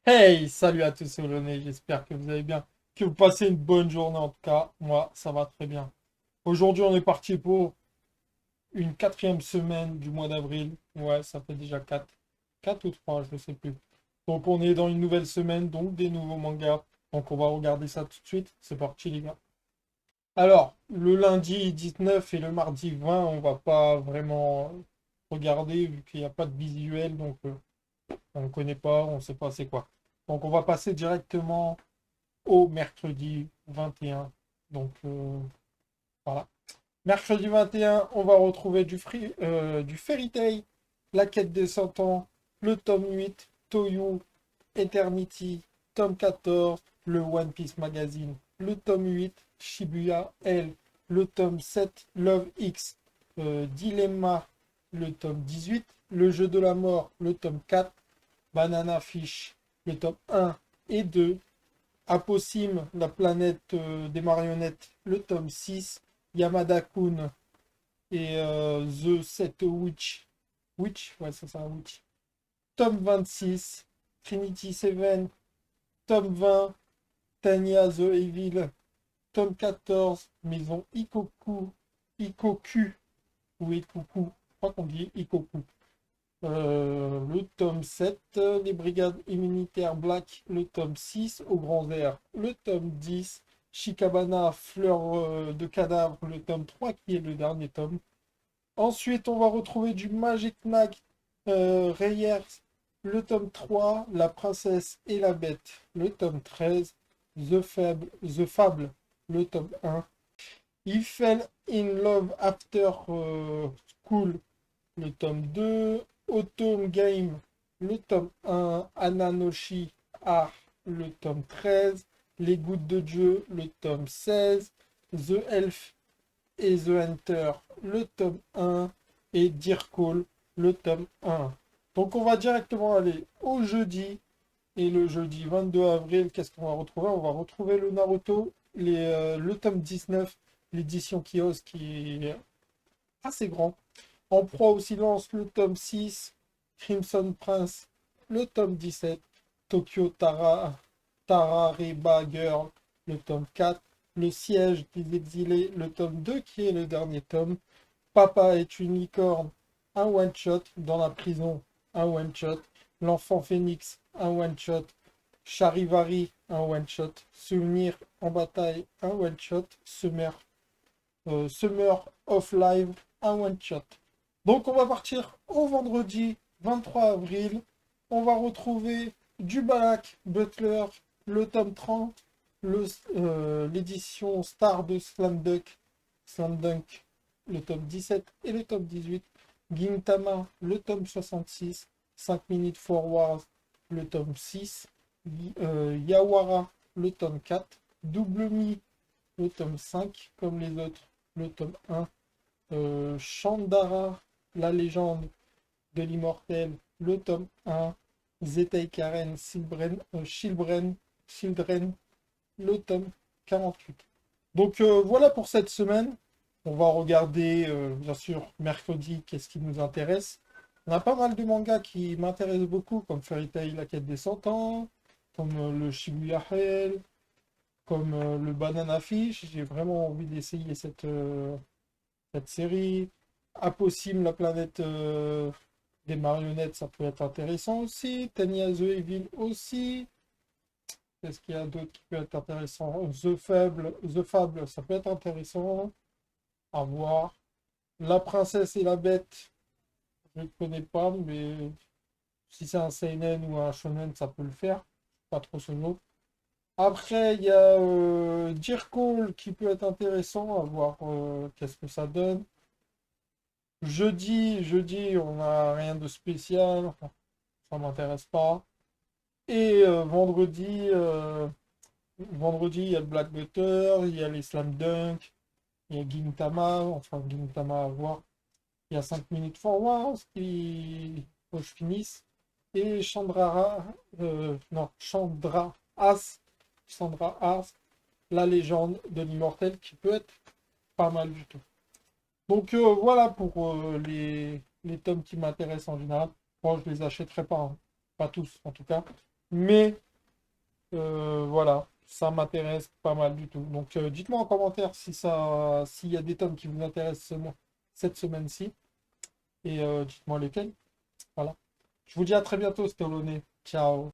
Hey, salut à tous, c'est Olonais, j'espère que vous allez bien, que vous passez une bonne journée en tout cas, moi ça va très bien. Aujourd'hui on est parti pour une quatrième semaine du mois d'avril, ouais ça fait déjà quatre ou trois, je ne sais plus. Donc on est dans une nouvelle semaine, donc des nouveaux mangas, donc on va regarder ça tout de suite, c'est parti les gars. Alors, le lundi 19 et le mardi 20, on va pas vraiment regarder vu qu'il n'y a pas de visuel, donc on ne connaît pas, on ne sait pas c'est quoi. Donc on va passer directement au mercredi 21. Donc voilà. Mercredi 21, on va retrouver du Fairy Tail, La Quête des 100 ans, le tome 8, Toyu, Eternity, tome 14, le One Piece Magazine, le tome 8, Shibuya L, le tome 7, Love X, Dilemma, le tome 18, le Jeu de la mort, le tome 4, Banana Fish, le tome 1 et 2, Aposim, la planète des marionnettes, le tome 6, Yamada-kun et The Set Witch. Witch? Ouais, c'est ça, Witch. Tome 26, Trinity Seven, tome 20, Tanya the Evil, tome 14, Maison Ikoku, ou Ikoku, je crois qu'on dit Ikoku. Le tome 7, les brigades immunitaires Black, le tome 6, au grand air, le tome 10, Shikabana, fleur de cadavre, le tome 3 qui est le dernier tome. Ensuite, on va retrouver du Magic Knight Reyers, le tome 3, La princesse et la bête, le tome 13, The Fable, le tome 1, He Fell in Love After School, le tome 2, Autumn Game, le tome 1, Ananoshi Art, le tome 13, Les Gouttes de Dieu, le tome 16, The Elf et The Hunter, le tome 1, et Dear Call, le tome 1. Donc on va directement aller au jeudi, et le jeudi 22 avril, qu'est-ce qu'on va retrouver? On va retrouver le Naruto, le tome 19, l'édition Kios qui est assez grand. En proie au silence, le tome 6, Crimson Prince, le tome 17, Tokyo Tarareba Girl, le tome 4, Le siège des exilés, le tome 2 qui est le dernier tome, Papa est une licorne, un one-shot, dans la prison, un one-shot, L'enfant phénix, un one-shot, Charivari, un one-shot, Souvenir en bataille, un one-shot, Summer of Life, un one-shot. Donc on va partir au vendredi 23 avril. On va retrouver du Balak Butler, le tome 30, l'édition Star de Slam Dunk, le tome 17 et le tome 18. Gintama, le tome 66. 5 minutes forward, le tome 6. Yawara, le tome 4. Double Mi, le tome 5, comme les autres, le tome 1. Chandara, la légende de l'immortel, le tome 1, Zetei Karen, Children, le tome 48. Donc voilà pour cette semaine. On va regarder, bien sûr, mercredi, qu'est-ce qui nous intéresse. On a pas mal de mangas qui m'intéressent beaucoup, comme Fairy Tail, La Quête des 100 ans, comme le Shibuya Hell, comme le Banana Fish. J'ai vraiment envie d'essayer cette série. Aposim, la planète des marionnettes, ça peut être intéressant aussi. Tanya the Evil aussi. Qu'est-ce qu'il y a d'autre qui peut être intéressant? The Fable, ça peut être intéressant à voir. La princesse et la bête, je ne connais pas, mais si c'est un seinen ou un shonen, ça peut le faire. Pas trop solo. Après, il y a Dear Call qui peut être intéressant à voir qu'est-ce que ça donne. Jeudi, on n'a rien de spécial, enfin, ça m'intéresse pas. Et vendredi, il y a le Black Butter, il y a les Slam Dunk, il y a Gintama, enfin Gintama à voir. Il y a 5 minutes forward, qui faut que je finisse. Et Chandra As, la légende de l'immortel, qui peut être pas mal du tout. Donc voilà pour les tomes qui m'intéressent en général. Moi, je les achèterai pas, hein. Pas tous en tout cas. Mais voilà, ça m'intéresse pas mal du tout. Donc dites-moi en commentaire si s'il y a des tomes qui vous intéressent cette semaine-ci. Et dites-moi lesquels. Voilà. Je vous dis à très bientôt, c'était Olonné. Ciao.